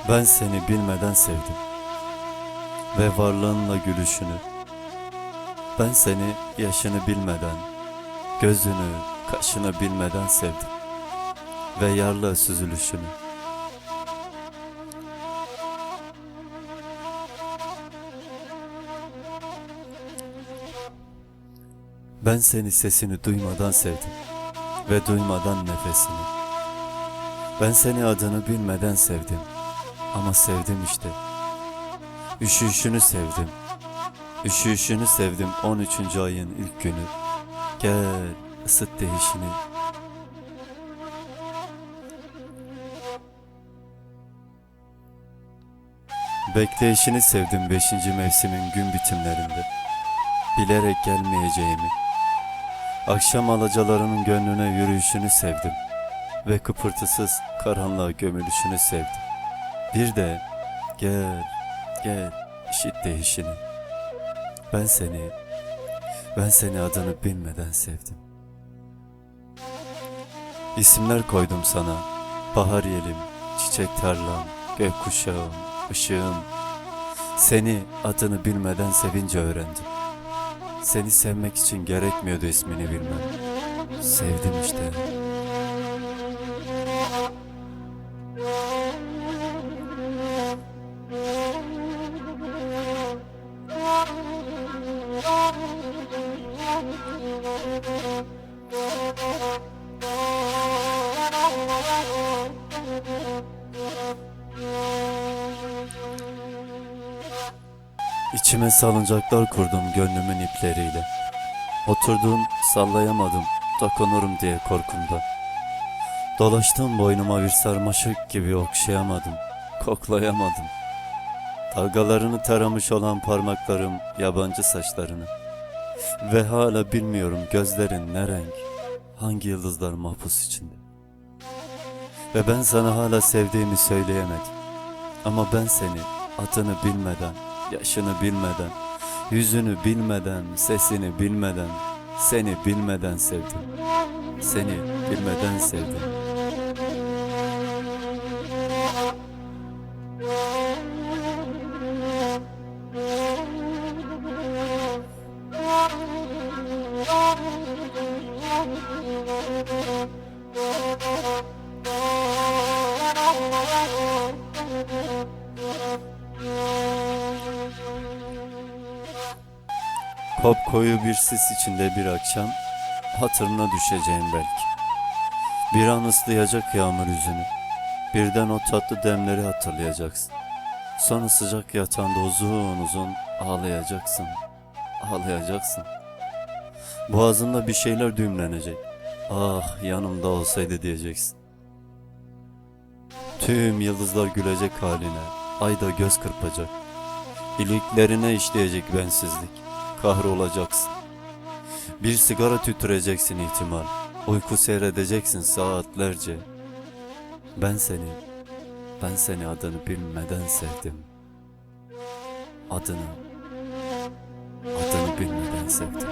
Ben seni bilmeden sevdim ve varlığınla gülüşünü. Ben seni yaşını bilmeden, gözünü, kaşını bilmeden sevdim ve yarla süzülüşünü. Ben seni sesini duymadan sevdim ve duymadan nefesini. Ben seni adını bilmeden sevdim ama sevdim işte. Üşüyüşünü sevdim. Üşüyüşünü sevdim 13. ayın ilk günü. Gel ısıt değişini. Bekleyişini sevdim 5. mevsimin gün bitimlerinde. Bilerek gelmeyeceğimi. Akşam alacalarının gönlüne yürüyüşünü sevdim. Ve kıpırtısız karanlığa gömülüşünü sevdim. Bir de gel, gel işit değişini. Ben seni adını bilmeden sevdim. İsimler koydum sana, bahar yelim, çiçek tarlam, gökkuşağım, ışığım. Seni adını bilmeden sevince öğrendim. Seni sevmek için gerekmiyordu ismini bilmem. Sevdim işte. İçime salıncaklar kurdum gönlümün ipleriyle. Oturdum sallayamadım dokunurum diye korkumda. Dolaştım boynuma bir sarmaşık gibi okşayamadım, koklayamadım. Dalgalarını taramış olan parmaklarım yabancı saçlarını. Ve hala bilmiyorum gözlerin ne renk, hangi yıldızlar mahpus içinde. Ve ben sana hala sevdiğimi söyleyemedim. Ama ben seni adını bilmeden, yaşını bilmeden, yüzünü bilmeden, sesini bilmeden, seni bilmeden sevdim. Seni bilmeden sevdim. Kopkoyu bir sis içinde bir akşam, hatırına düşeceğim belki. Bir an ıslayacak yağmur yüzünü, birden o tatlı demleri hatırlayacaksın. Sonra sıcak yatağında uzun uzun ağlayacaksın, ağlayacaksın. Boğazında bir şeyler düğümlenecek. Ah yanımda olsaydı diyeceksin. Tüm yıldızlar gülecek haline, ay da göz kırpacak. İliklerine işleyecek bensizlik, kahrolacaksın. Bir sigara tüttüreceksin ihtimal, uyku seyredeceksin saatlerce. Ben seni adını bilmeden sevdim. Adını bilmeden sevdim.